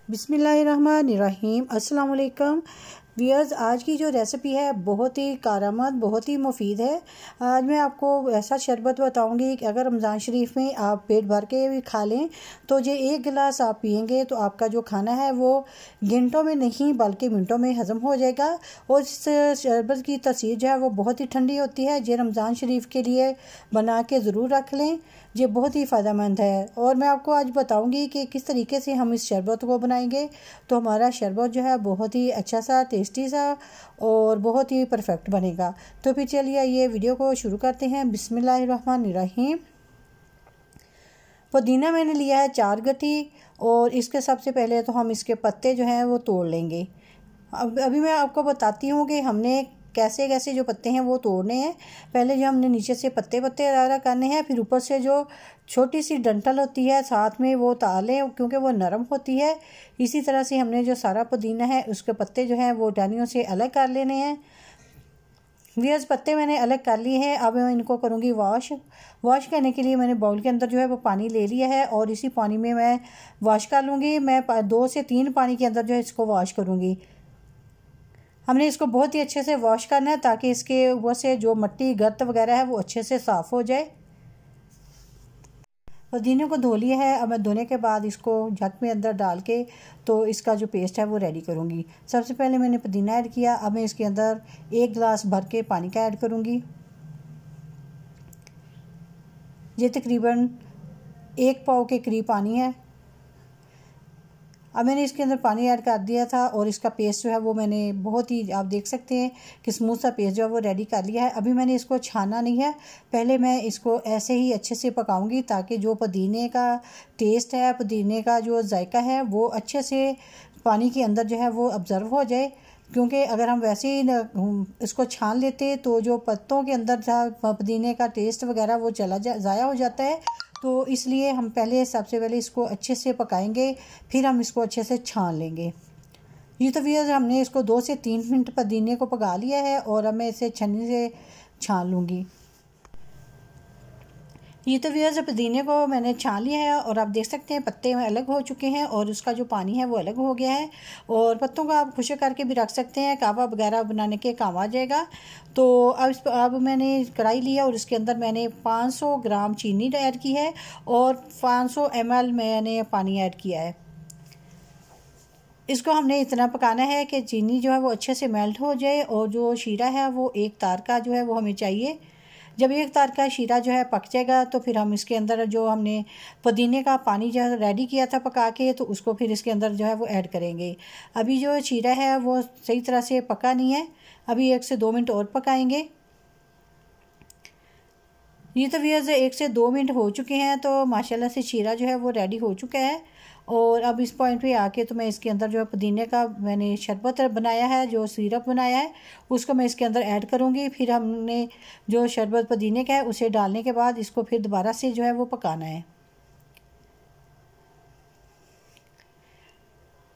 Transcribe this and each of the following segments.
बिस्मिल्लाहिर्रहमानिर्रहीम। अस्सलाम वालेकुम व्यूअर्स, आज की जो रेसिपी है बहुत ही कारआमद, बहुत ही मुफीद है। आज मैं आपको ऐसा शरबत बताऊंगी कि अगर रमज़ान शरीफ में आप पेट भर के भी खा लें तो ये एक गिलास आप पियेंगे तो आपका जो खाना है वो घंटों में नहीं बल्कि मिनटों में हज़म हो जाएगा। और इस शरबत की तासीर जो है वो बहुत ही ठंडी होती है। ये रमज़ान शरीफ के लिए बना के ज़रूर रख लें, ये बहुत ही फ़ायदेमंद है। और मैं आपको आज बताऊंगी कि किस तरीके से हम इस शरबत को बनाएंगे तो हमारा शरबत जो है बहुत ही अच्छा सा, टेस्टी सा और बहुत ही परफेक्ट बनेगा। तो फिर चलिए ये वीडियो को शुरू करते हैं। बिस्मिल्लाहिर्रहमानिर्रहीम। पुदीना मैंने लिया है 4 गट्ठी और इसके सबसे पहले तो हम इसके पत्ते जो हैं वो तोड़ लेंगे। अभी मैं आपको बताती हूँ कि हमने कैसे कैसे जो पत्ते हैं वो तोड़ने हैं। पहले जो हमने नीचे से पत्ते ज़्यादा करने हैं, फिर ऊपर से जो छोटी सी डंठल होती है साथ में वो उतार लें क्योंकि वो नरम होती है। इसी तरह से हमने जो सारा पुदीना है उसके पत्ते जो हैं वो डानियों से अलग कर लेने हैं। व्यूअर्स, पत्ते मैंने अलग कर लिए हैं। अब मैं इनको करूँगी वॉश करने के लिए मैंने बाउल के अंदर जो है वो पानी ले लिया है और इसी पानी में मैं वॉश कर लूँगी। मैं 2 से 3 पानी के अंदर जो है इसको वॉश करूँगी। हमने इसको बहुत ही अच्छे से वॉश करना है ताकि इसके ऊपर से जो मिट्टी गर्द वगैरह है वो अच्छे से साफ़ हो जाए। पुदीने को धो लिया है। अब मैं धोने के बाद इसको जग में अंदर डाल के तो इसका जो पेस्ट है वो रेडी करूँगी। सबसे पहले मैंने पुदीना ऐड किया। अब मैं इसके अंदर 1 गिलास भर के पानी का ऐड करूँगी। ये तकरीबन 1 पाव के करीब पानी है। अब मैंने इसके अंदर पानी ऐड कर दिया था और इसका पेस्ट जो है वो मैंने बहुत ही, आप देख सकते हैं कि स्मूथ सा पेस्ट जो है वो रेडी कर लिया है। अभी मैंने इसको छाना नहीं है, पहले मैं इसको ऐसे ही अच्छे से पकाऊंगी ताकि जो पुदीने का टेस्ट है, पुदीने का जो जायका है वो अच्छे से पानी के अंदर जो है वो ऑब्ज़र्व हो जाए। क्योंकि अगर हम वैसे ही इसको छान लेते तो जो पत्तों के अंदर था पुदीने का टेस्ट वगैरह वो ज़ाया हो जाता है। तो इसलिए हम सबसे पहले इसको अच्छे से पकाएंगे, फिर हम इसको अच्छे से छान लेंगे। ये तो व्यूअर्स, हमने इसको 2 से 3 मिनट पुदीने को पका लिया है और अब मैं इसे छन्नी से छान लूँगी। ये तो व्यूअर्स, पुदीने को मैंने छान लिया है और आप देख सकते हैं पत्ते में अलग हो चुके हैं और उसका जो पानी है वो अलग हो गया है। और पत्तों को आप खुश्क करके भी रख सकते हैं, कहवा वगैरह बनाने के काम आ जाएगा। तो अब मैंने कढ़ाई लिया और इसके अंदर मैंने 500 ग्राम चीनी ऐड की है और 500 ml मैंने पानी ऐड किया है। इसको हमने इतना पकाना है कि चीनी जो है वो अच्छे से मेल्ट हो जाए और जो शीरा है वो 1 तार का जो है वो हमें चाहिए। जब 1 तार का शीरा जो है पक जाएगा तो फिर हम इसके अंदर जो हमने पुदीने का पानी जो रेडी किया था पका के तो उसको फिर इसके अंदर जो है वो ऐड करेंगे। अभी जो शीरा है वो सही तरह से पका नहीं है, अभी 1 से 2 मिनट और पकाएंगे। ये तो व्यूअर्स 1 से 2 मिनट हो चुके हैं तो माशाल्लाह से शीरा जो है वो रेडी हो चुका है। और अब इस पॉइंट पे आके तो मैं इसके अंदर जो है पुदीने का मैंने शरबत बनाया है, जो सिरप बनाया है उसको मैं इसके अंदर ऐड करूँगी। फिर हमने जो शरबत पुदीने का है उसे डालने के बाद इसको फिर दोबारा से जो है वो पकाना है।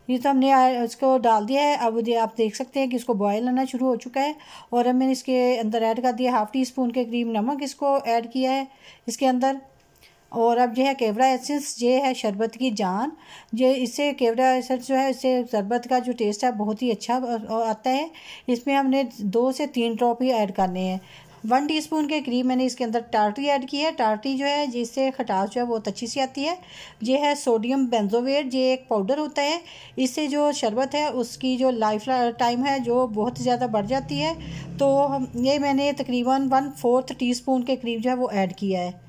ये तो हमने इसको डाल दिया है। अब आप देख सकते हैं कि इसको बॉयल आना शुरू हो चुका है और अब मैंने इसके अंदर ऐड कर दिया 1/2 टीस्पून के करीब नमक, इसको ऐड किया है इसके अंदर। और अब जो है केवड़ा एसेंस, ये है शरबत की जान। ये इससे केवड़ा एसेंस जो है इससे शरबत का जो टेस्ट है बहुत ही अच्छा आता है। इसमें हमने 2 से 3 ड्रॉप ही ऐड करने हैं। 1 टीस्पून के करीब मैंने इसके अंदर टार्टी ऐड की है। टार्टी जो है जिससे खटास जो है बहुत अच्छी सी आती है। ये है सोडियम बेंजोएट, ये एक पाउडर होता है। इससे जो शरबत है उसकी जो लाइफ टाइम है जो बहुत ज़्यादा बढ़ जाती है। तो ये मैंने तकरीबन 1/4 टीस्पून के करीब जो है वो ऐड किया है।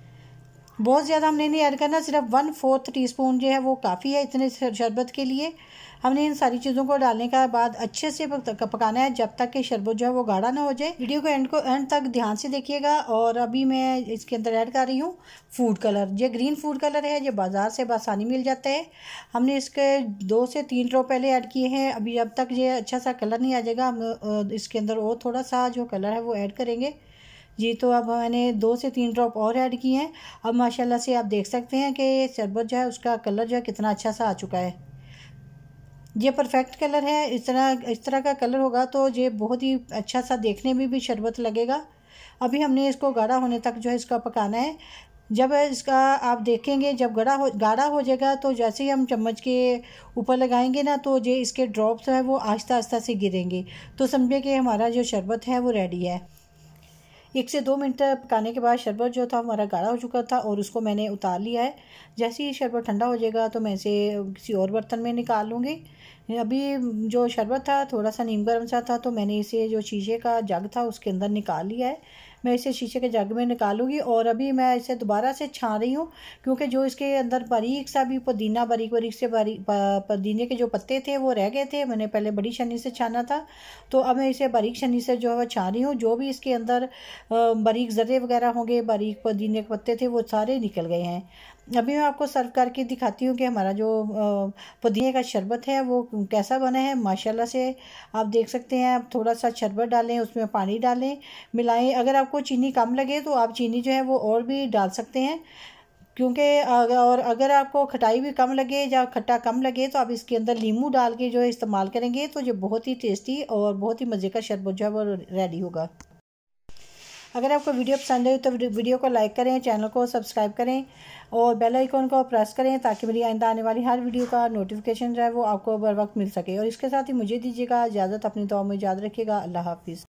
बहुत ज़्यादा हमने नहीं ऐड करना, सिर्फ 1/4 टीस्पून जो है वो काफ़ी है इतने शरबत के लिए। हमने इन सारी चीज़ों को डालने के बाद अच्छे से पकाना है जब तक कि शरबत जो है वो गाढ़ा ना हो जाए। वीडियो को एंड तक ध्यान से देखिएगा। और अभी मैं इसके अंदर ऐड कर रही हूँ फूड कलर। ये ग्रीन फूड कलर है, ये बाज़ार से आसानी मिल जाता है। हमने इसके 2 से 3 ड्रॉप पहले ऐड किए हैं। अभी जब तक ये अच्छा सा कलर नहीं आ जाएगा हम इसके अंदर और थोड़ा सा जो कलर है वो ऐड करेंगे। जी, तो अब मैंने 2 से 3 ड्रॉप और ऐड किए हैं। अब माशाल्लाह से आप देख सकते हैं कि शरबत जो है उसका कलर जो है कितना अच्छा सा आ चुका है। ये परफेक्ट कलर है। इस तरह का कलर होगा तो ये बहुत ही अच्छा सा देखने में भी शरबत लगेगा। अभी हमने इसको गाढ़ा होने तक जो है इसका पकाना है। जब इसका आप देखेंगे जब गाढ़ा हो जाएगा तो जैसे ही हम चम्मच के ऊपर लगाएंगे ना तो ये इसके ड्रॉप्स है वो आहिस्ता आहिस्ता से गिरेंगे। तो समझे कि हमारा जो शरबत है वो रेडी है। 1 से 2 मिनट पकाने के बाद शरबत जो था हमारा गाढ़ा हो चुका था और उसको मैंने उतार लिया है। जैसे ही शरबत ठंडा हो जाएगा तो मैं इसे किसी और बर्तन में निकाल लूँगी। अभी जो शरबत था थोड़ा सा नीम गर्म सा था तो मैंने इसे जो शीशे का जग था उसके अंदर निकाल लिया है। मैं इसे शीशे के जग में निकालूंगी और अभी मैं इसे दोबारा से छान रही हूँ क्योंकि जो इसके अंदर बारीक सा भी पुदीना बारीक बारीक से पुदीने के जो पत्ते थे वो रह गए थे। मैंने पहले बड़ी छन्नी से छाना था तो अब मैं इसे बारीक छन्नी से जो है वह छान रही हूँ। जो भी इसके अंदर बारीक ज़र्रे वगैरह होंगे बारीक पुदीने के पत्ते थे वो सारे निकल गए हैं। अभी मैं आपको सर्व करके दिखाती हूँ कि हमारा जो पुदीने का शरबत है वो कैसा बना है। माशाल्लाह से आप देख सकते हैं। आप थोड़ा सा शरबत डालें उसमें पानी डालें मिलाएं। अगर आपको चीनी कम लगे तो आप चीनी जो है वो और भी डाल सकते हैं क्योंकि और अगर आपको खटाई भी कम लगे या खट्टा कम लगे तो आप इसके अंदर नींबू डाल के जो है इस्तेमाल करेंगे तो ये बहुत ही टेस्टी और बहुत ही मज़े का शरबत जो है वो रेडी होगा। अगर आपको वीडियो पसंद है तो वीडियो को लाइक करें, चैनल को सब्सक्राइब करें और बेल आइकन को प्रेस करें ताकि मेरी आइंदा आने वाली हर वीडियो का नोटिफिकेशन जो है वो आपको बर वक्त मिल सके। और इसके साथ ही मुझे दीजिएगा इजाज़त। अपनी दुआ में याद रखिएगा। अल्लाह हाफिज़।